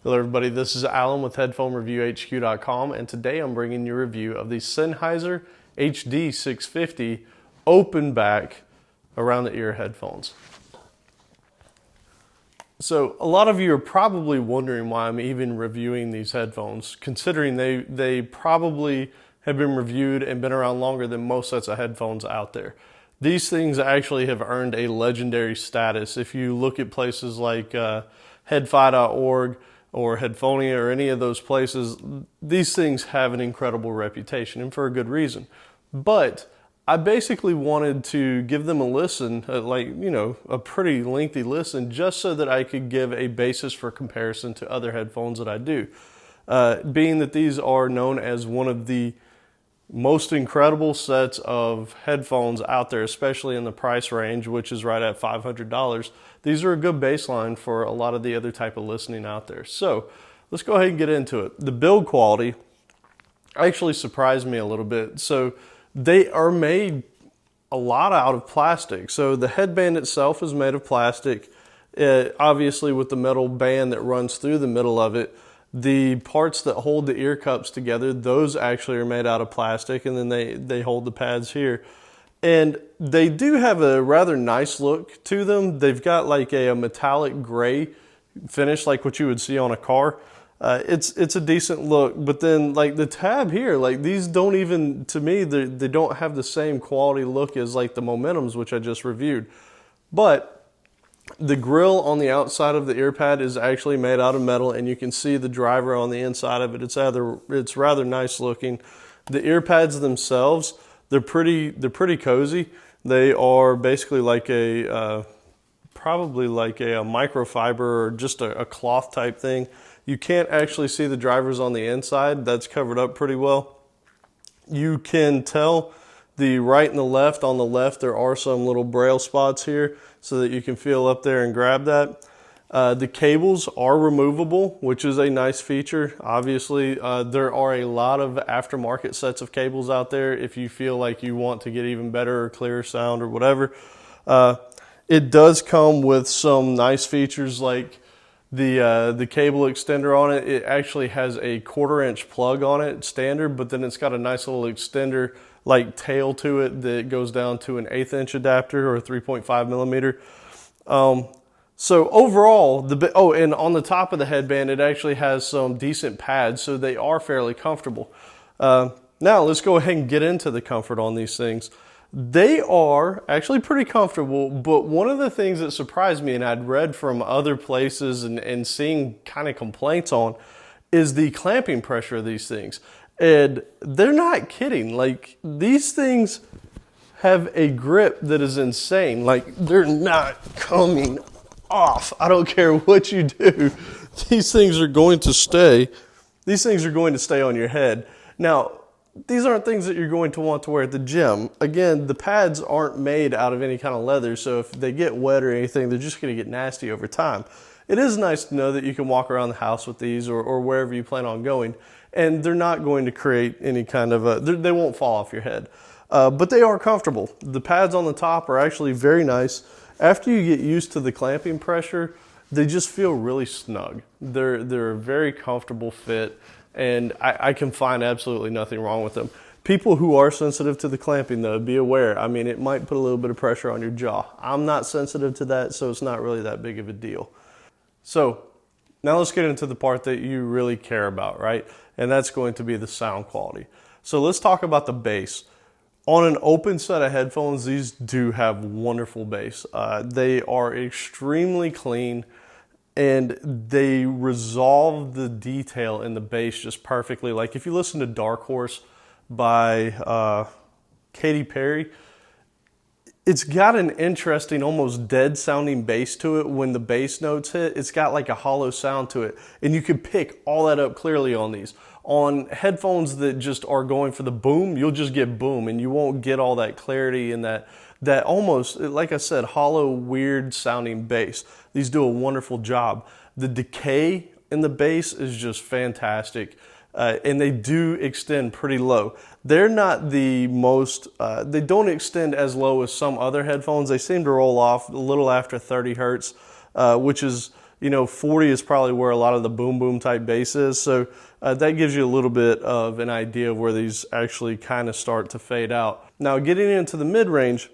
Hello everybody, this is Alan with HeadphoneReviewHQ.com, and today I'm bringing you a review of the Sennheiser HD 650 open back around the ear headphones. So a lot of you are probably wondering why I'm even reviewing these headphones, considering they probably have been reviewed and been around longer than most sets of headphones out there. These things actually have earned a legendary status. If you look at places like headfi.org or Headphonia or any of those places, these things have an incredible reputation, and for a good reason. But I basically wanted to give them a listen, a pretty lengthy listen, just so that I could give a basis for comparison to other headphones that I do. Being that these are known as one of the most incredible sets of headphones out there, especially in the price range, which is right at $500. These are a good baseline for a lot of the other type of listening out there. So let's go ahead and get into it. The build quality actually surprised me a little bit. So they are made a lot out of plastic. So the headband itself is made of plastic, obviously with the metal band that runs through the middle of it. The parts that hold the ear cups together, those actually are made out of plastic, and then they hold the pads here. And they do have a rather nice look to them. They've got like a metallic gray finish like what you would see on a car. It's a decent look, but then like the tab here, like these don't even, to me, they don't have the same quality look as like the Momentums, which I just reviewed. But the grill on the outside of the ear pad is actually made out of metal, and you can see the driver on the inside of it. It's rather nice looking. The ear pads themselves, they're pretty cozy. They are basically like probably like a microfiber or just a cloth type thing. You can't actually see the drivers on the inside. That's covered up pretty well. You can tell the right and the left. On the left, there are some little braille spots here so that you can feel up there and grab that. The cables are removable, which is a nice feature. Obviously, there are a lot of aftermarket sets of cables out there if you feel like you want to get even better or clearer sound or whatever. It does come with some nice features like the cable extender on it. It actually has a 1/4 inch plug on it, standard, but then it's got a nice little extender like tail to it that goes down to an 1/8 inch adapter or a 3.5 millimeter. So overall, and on the top of the headband, it actually has some decent pads, so they are fairly comfortable. Now let's go ahead and get into the comfort on these things. They are actually pretty comfortable, but one of the things that surprised me, and I'd read from other places and seeing kind of complaints on, is the clamping pressure of these things. And they're not kidding. Like, these things have a grip that is insane. Like, they're not coming off. I don't care what you do. These things are going to stay. These things are going to stay on your head. Now, these aren't things that you're going to want to wear at the gym. Again, the pads aren't made out of any kind of leather, so if they get wet or anything, they're just going to get nasty over time. It is nice to know that you can walk around the house with these or wherever you plan on going, and they're not going to create any kind of they won't fall off your head. But they are comfortable. The pads on the top are actually very nice. After you get used to the clamping pressure, they just feel really snug. They're a very comfortable fit, and I can find absolutely nothing wrong with them. People who are sensitive to the clamping, though, be aware. I mean, it might put a little bit of pressure on your jaw. I'm not sensitive to that, so it's not really that big of a deal. So now let's get into the part that you really care about, right? And that's going to be the sound quality. So let's talk about the bass. On an open set of headphones, these do have wonderful bass. They are extremely clean, and they resolve the detail in the bass just perfectly. Like if you listen to Dark Horse by Katy Perry, it's got an interesting, almost dead sounding bass to it. When the bass notes hit, it's got like a hollow sound to it, and you can pick all that up clearly on these. On headphones that just are going for the boom, you'll just get boom, and you won't get all that clarity and that almost, like I said, hollow, weird sounding bass. These do a wonderful job. The decay in the bass is just fantastic. And they do extend pretty low. They're not the most, they don't extend as low as some other headphones. They seem to roll off a little after 30 hertz, which is 40 is probably where a lot of the boom boom type bass is. So that gives you a little bit of an idea of where these actually kind of start to fade out. Now getting into the mid-range,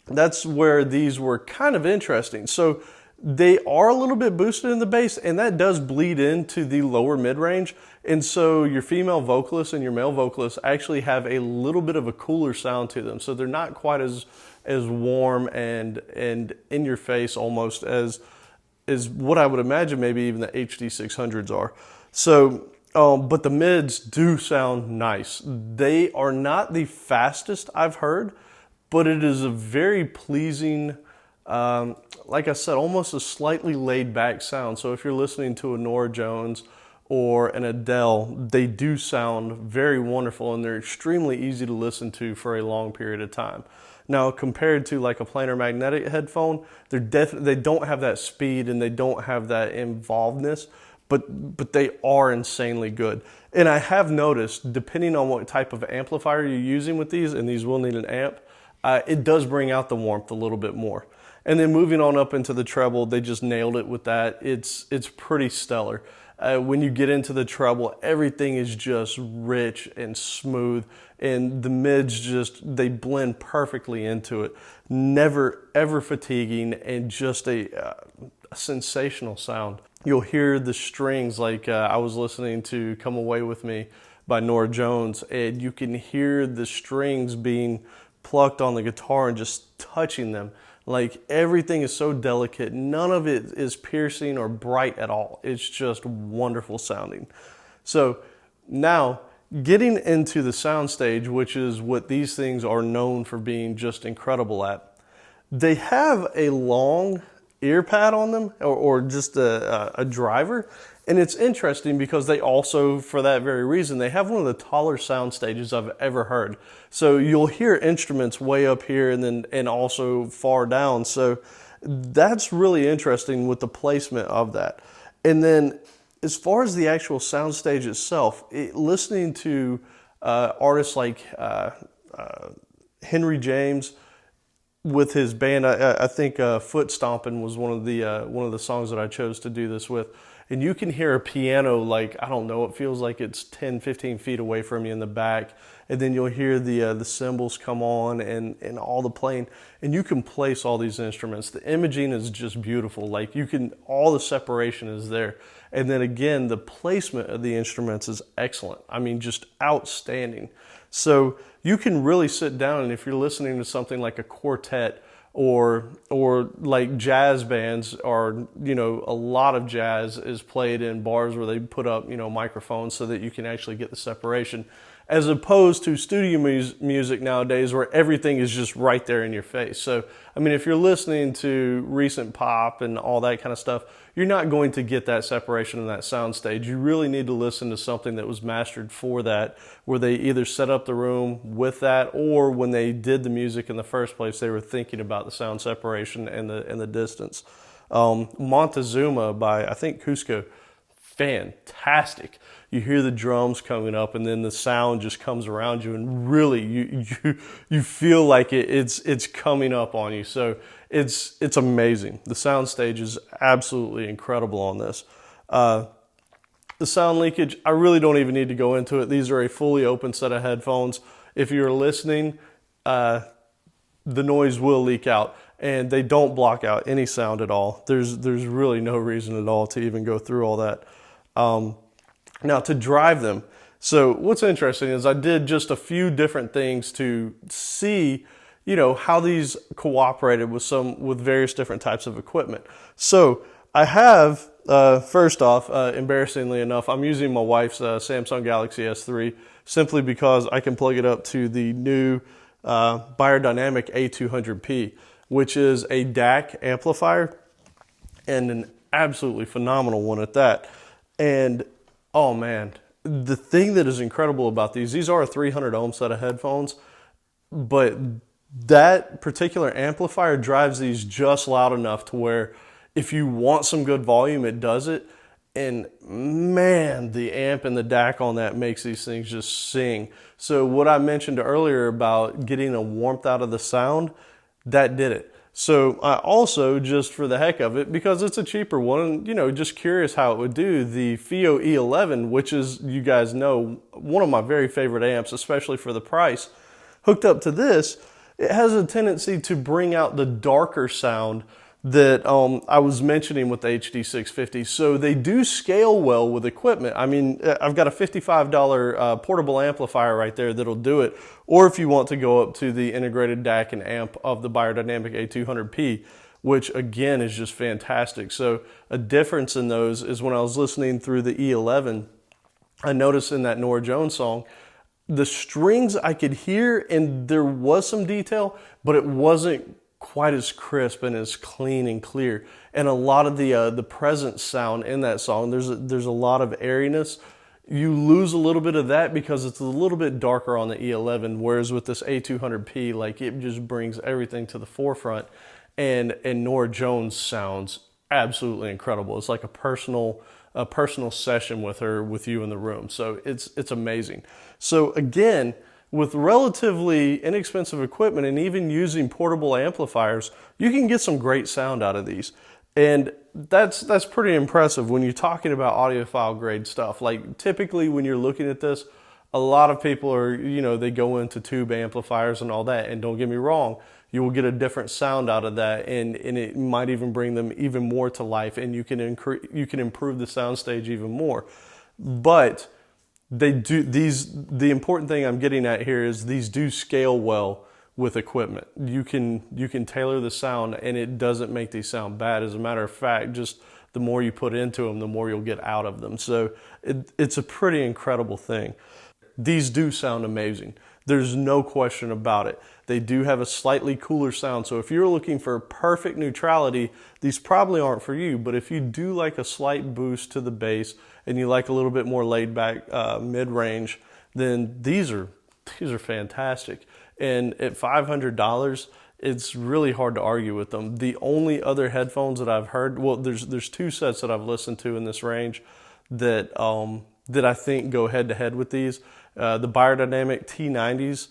that's where these were kind of interesting. So they are a little bit boosted in the bass, and that does bleed into the lower mid-range. And so your female vocalists and your male vocalists actually have a little bit of a cooler sound to them. So they're not quite as warm and in your face almost as what I would imagine maybe even the HD600s are. So, but the mids do sound nice. They are not the fastest I've heard, but it is a very pleasing, like I said, almost a slightly laid back sound. So if you're listening to a Norah Jones or an Adele, they do sound very wonderful, and they're extremely easy to listen to for a long period of time. Now, compared to like a planar magnetic headphone, they don't have that speed and they don't have that involvedness, but they are insanely good. And I have noticed, depending on what type of amplifier you're using with these, and these will need an amp, it does bring out the warmth a little bit more. And then moving on up into the treble, they just nailed it with that. It's pretty stellar. When you get into the treble, everything is just rich and smooth, and the mids they blend perfectly into it. Never ever fatiguing, and just a sensational sound. You'll hear the strings, like I was listening to Come Away With Me by Norah Jones, and you can hear the strings being plucked on the guitar and just touching them. Like, everything is so delicate. None of it is piercing or bright at all. It's just wonderful sounding. So now getting into the Soundstage, which is what these things are known for being just incredible at. They have a long ear pad on them, or just a driver. And it's interesting because they also, for that very reason, they have one of the taller sound stages I've ever heard. So you'll hear instruments way up here and also far down. So that's really interesting with the placement of that. And then as far as the actual sound stage itself, listening to artists like Henry James with his band, I think Foot Stompin' was one of the songs that I chose to do this with. And you can hear a piano, like, I don't know, it feels like it's 10, 15 feet away from you in the back. And then you'll hear the cymbals come on and all the playing. And you can place all these instruments. The imaging is just beautiful. Like, all the separation is there. And then again, the placement of the instruments is excellent. I mean, just outstanding. So you can really sit down, and if you're listening to something like a quartet, or like jazz bands are, a lot of jazz is played in bars where they put up, microphones so that you can actually get the separation, as opposed to studio music nowadays where everything is just right there in your face. So, I mean, if you're listening to recent pop and all that kind of stuff, you're not going to get that separation in that sound stage. You really need to listen to something that was mastered for that, where they either set up the room with that, or when they did the music in the first place, they were thinking about the sound separation and the distance. Montezuma by, I think, Cusco, fantastic. You hear the drums coming up, and then the sound just comes around you, and really you feel like it's coming up on you. So it's amazing. The sound stage is absolutely incredible on this. The sound leakage, I really don't even need to go into it. These are a fully open set of headphones. If you're listening, the noise will leak out, and they don't block out any sound at all. There's really no reason at all to even go through all that. Now, to drive them, so what's interesting is I did just a few different things to see, how these cooperated with various different types of equipment. So I have, first off, embarrassingly enough, I'm using my wife's Samsung Galaxy S3 simply because I can plug it up to the new Beyerdynamic A200P, which is a DAC amplifier, and an absolutely phenomenal one at that. And oh man, the thing that is incredible about these are a 300 ohm set of headphones, but that particular amplifier drives these just loud enough to where if you want some good volume, it does it. And man, the amp and the DAC on that makes these things just sing. So what I mentioned earlier about getting a warmth out of the sound, that did it. So I also, just for the heck of it, because it's a cheaper one, you know, just curious how it would do, the FIO E11, which is, you guys know, one of my very favorite amps, especially for the price, hooked up to this, it has a tendency to bring out the darker sound that I was mentioning with the HD650. So they do scale well with equipment. I mean, I've got a $55 portable amplifier right there that'll do it. Or if you want to go up to the integrated DAC and amp of the Beyerdynamic A200P, which again is just fantastic. So a difference in those is when I was listening through the E11, I noticed in that Norah Jones song, the strings I could hear, and there was some detail, but it wasn't quite as crisp and as clean and clear. And a lot of the presence sound in that song, there's a lot of airiness. You lose a little bit of that because it's a little bit darker on the E11, whereas with this A200P, like, it just brings everything to the forefront. And Norah Jones sounds absolutely incredible. It's like a personal session with her, with you in the room. So it's amazing. So again, with relatively inexpensive equipment and even using portable amplifiers, you can get some great sound out of these. And that's pretty impressive when you're talking about audiophile grade stuff. Like, typically when you're looking at this, a lot of people are, you know, they go into tube amplifiers and all that. And don't get me wrong, you will get a different sound out of that, and it might even bring them even more to life, and you can improve the Soundstage even more. But they do the important thing I'm getting at here is these do scale well with equipment. You can tailor the sound, and it doesn't make these sound bad. As a matter of fact, just the more you put into them, the more you'll get out of them. So it's a pretty incredible thing. These do sound amazing. There's no question about it. They do have a slightly cooler sound. So if you're looking for perfect neutrality, these probably aren't for you. But if you do like a slight boost to the bass and you like a little bit more laid back mid-range, then these are fantastic. And at $500, it's really hard to argue with them. The only other headphones that I've heard, well, there's two sets that I've listened to in this range that I think go head to head with these. The Beyerdynamic T90s,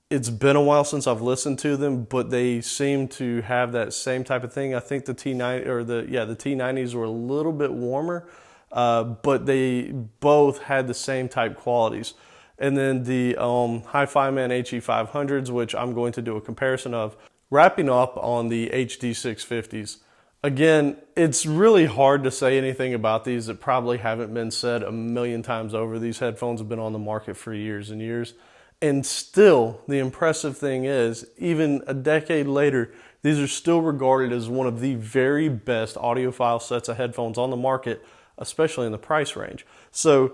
it's been a while since I've listened to them, but they seem to have that same type of thing. I think the T90s were a little bit warmer, but they both had the same type qualities. And then the Hi-Fi Man HE500s, which I'm going to do a comparison of. Wrapping up on the HD650s. Again, it's really hard to say anything about these that probably haven't been said a million times over. These headphones have been on the market for years and years. And still, the impressive thing is, even a decade later, these are still regarded as one of the very best audiophile sets of headphones on the market, especially in the price range. So,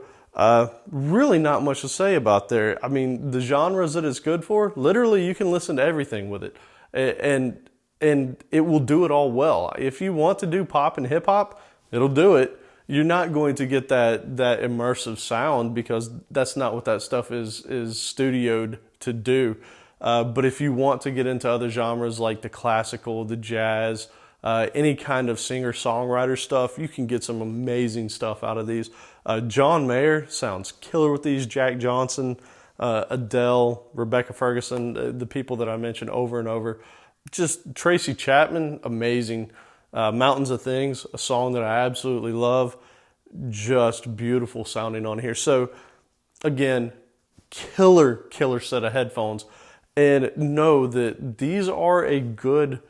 really not much to say about there. I mean, the genres that it's good for, literally you can listen to everything with it. And it will do it all well. If you want to do pop and hip hop, it'll do it. You're not going to get that immersive sound because that's not what that stuff is studioed to do. But if you want to get into other genres like the classical, the jazz, any kind of singer-songwriter stuff, you can get some amazing stuff out of these. John Mayer sounds killer with these. Jack Johnson, Adele, Rebecca Ferguson, the people that I mentioned over and over. Just Tracy Chapman, amazing. Mountains of Things, a song that I absolutely love. Just beautiful sounding on here. So again, killer set of headphones. And know that these are a good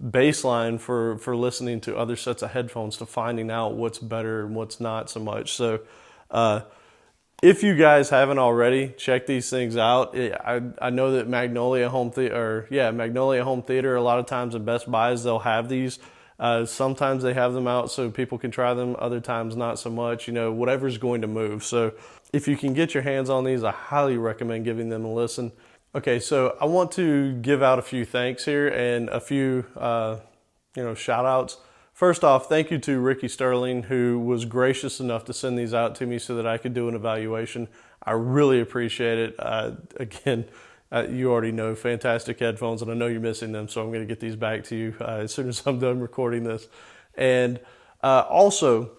baseline for listening to other sets of headphones, to finding out what's better and what's not so much. So if you guys haven't already, check these things out. I know that Magnolia Home Theater, a lot of times in Best Buys, they'll have these. Sometimes they have them out so people can try them. Other times not so much, whatever's going to move. So if you can get your hands on these, I highly recommend giving them a listen. Okay, so I want to give out a few thanks here and a few, shout outs. First off, thank you to Ricky Sterling, who was gracious enough to send these out to me so that I could do an evaluation. I really appreciate it. Again, you already know, fantastic headphones, and I know you're missing them, so I'm going to get these back to you as soon as I'm done recording this. And also,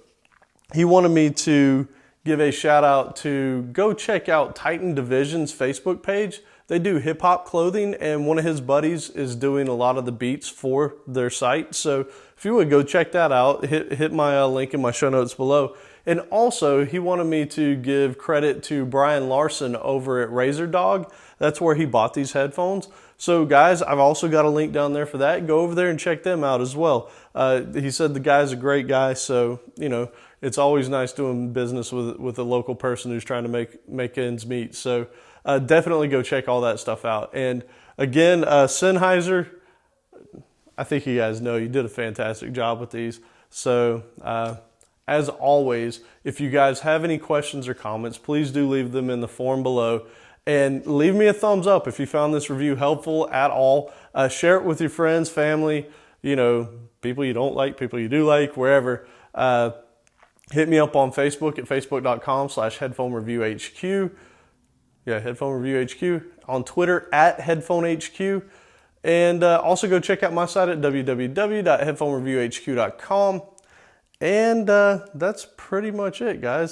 he wanted me to give a shout out to go check out Titan Division's Facebook page. They do hip hop clothing, and one of his buddies is doing a lot of the beats for their site. So if you would go check that out, hit my link in my show notes below. And also, he wanted me to give credit to Brian Larson over at Razor Dog. That's where he bought these headphones. So guys, I've also got a link down there for that. Go over there and check them out as well. He said the guy's a great guy, so you know it's always nice doing business with a local person who's trying to make ends meet. So definitely go check all that stuff out. And again, Sennheiser, I think you guys know you did a fantastic job with these. So as always, if you guys have any questions or comments, please do leave them in the form below. And leave me a thumbs up if you found this review helpful at all. Share it with your friends, family, you know, people you don't like, people you do like, wherever. Hit me up on Facebook at facebook.com/headphonereviewhq. Yeah, Headphone Review HQ. On Twitter at HeadphoneHQ. And also go check out my site at www.headphonereviewhq.com. And that's pretty much it, guys.